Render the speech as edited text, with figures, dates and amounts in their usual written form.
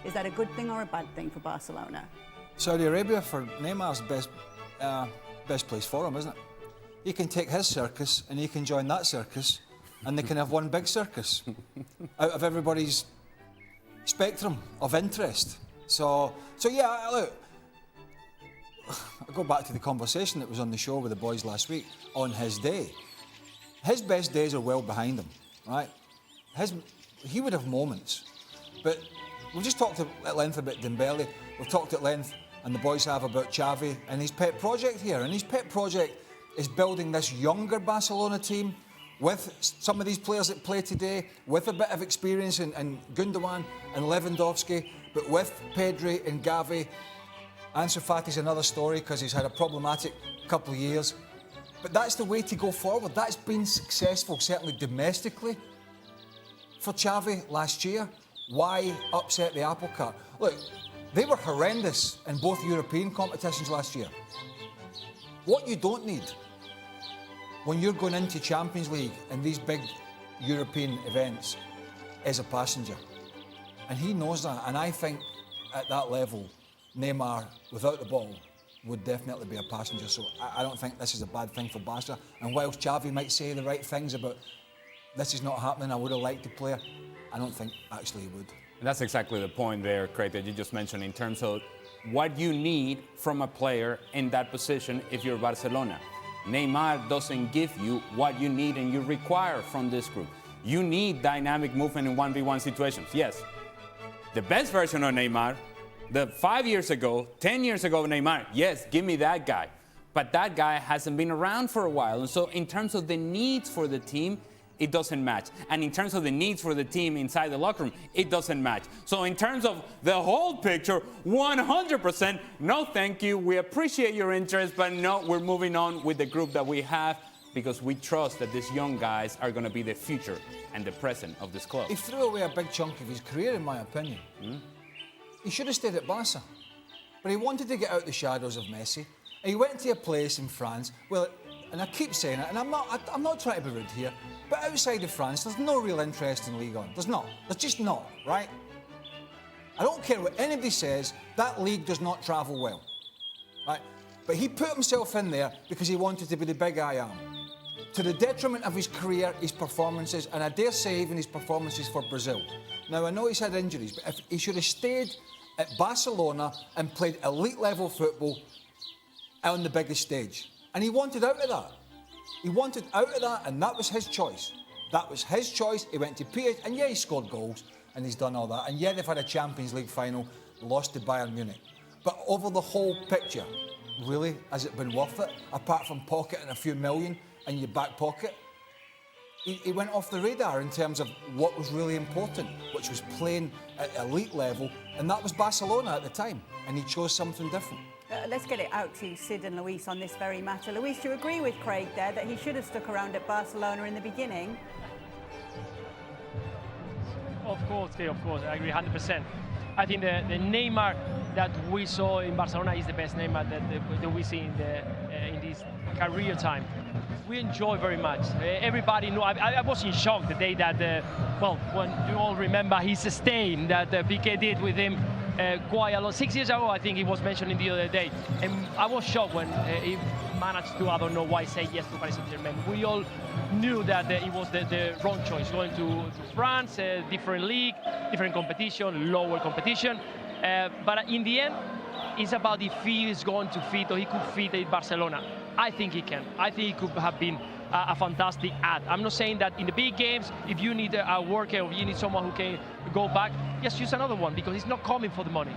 Is that a good thing or a bad thing for Barcelona? Saudi Arabia for Neymar's best place for him, isn't it? He can take his circus and he can join that circus, and they can have one big circus out of everybody's spectrum of interest. So yeah, look, I go back to the conversation that was on the show with the boys last week on his day. His best days are well behind him, right? He would have moments, but we've just talked at length about Dembele. We've talked at length, and the boys have, about Xavi and his pet project here. And his pet project is building this younger Barcelona team with some of these players that play today, with a bit of experience in Gundogan and Lewandowski, but with Pedri and Gavi. Ansu Fati's another story because he's had a problematic couple of years. But that's the way to go forward. That's been successful, certainly domestically, for Xavi last year. Why upset the apple cart? Look, they were horrendous in both European competitions last year. What you don't need when you're going into Champions League and these big European events is a passenger. And he knows that. And I think at that level, Neymar, without the ball, would definitely be a passenger. So I don't think this is a bad thing for Barca. And whilst Xavi might say the right things about this is not happening, I would have liked to play, I don't think actually he would. And that's exactly the point there, Craig, that you just mentioned in terms of what you need from a player in that position if you're Barcelona. Neymar doesn't give you what you need and you require from this group. You need dynamic movement in 1v1 situations. Yes, the best version of Neymar, the 5 years ago, 10 years ago Neymar, yes, give me that guy. But that guy hasn't been around for a while. And so in terms of the needs for the team, it doesn't match. And in terms of the needs for the team inside the locker room, it doesn't match. So in terms of the whole picture, 100%, no thank you. We appreciate your interest, but no, we're moving on with the group that we have because we trust that these young guys are going to be the future and the present of this club. He threw away a big chunk of his career, in my opinion. He should have stayed at Barca. But he wanted to get out the shadows of Messi. And he went to a place in France, well, and I keep saying it, and I'm not trying to be rude here, but outside of France, there's no real interest in Ligue 1. There's not. There's just not, right? I don't care what anybody says, that league does not travel well, right? But he put himself in there because he wanted to be the big I am, to the detriment of his career, his performances, and I dare say even his performances for Brazil. Now, I know he's had injuries, but if he should have stayed at Barcelona and played elite-level football on the biggest stage. And he wanted out of that. He wanted out of that, and that was his choice. That was his choice. He went to PSG, and yeah, he scored goals, and he's done all that. And yeah, they've had a Champions League final, lost to Bayern Munich. But over the whole picture, really, has it been worth it? Apart from pocketing a few million in your back pocket? He went off the radar in terms of what was really important, which was playing at elite level, and that was Barcelona at the time, and he chose something different. Let's get it out to Sid and Luis on this very matter. Luis, do you agree with Craig there that he should have stuck around at Barcelona in the beginning? Of course, I agree 100%. I think the Neymar that we saw in Barcelona is the best Neymar that we see in this career time. We enjoy very much. Everybody knew. I was in shock the day that, when you all remember his stain that Piqué did with him quite a lot. 6 years ago, I think he was mentioning the other day. And I was shocked when he managed to, I don't know why, say yes to Paris Saint-Germain. We all knew that it was the wrong choice, going to France, different league, different competition, lower competition. But in the end, it's about if he is going to fit or he could fit at Barcelona. I think he can. I think he could have been a fantastic add. I'm not saying that in the big games, if you need a worker or you need someone who can go back, just use another one because he's not coming for the money.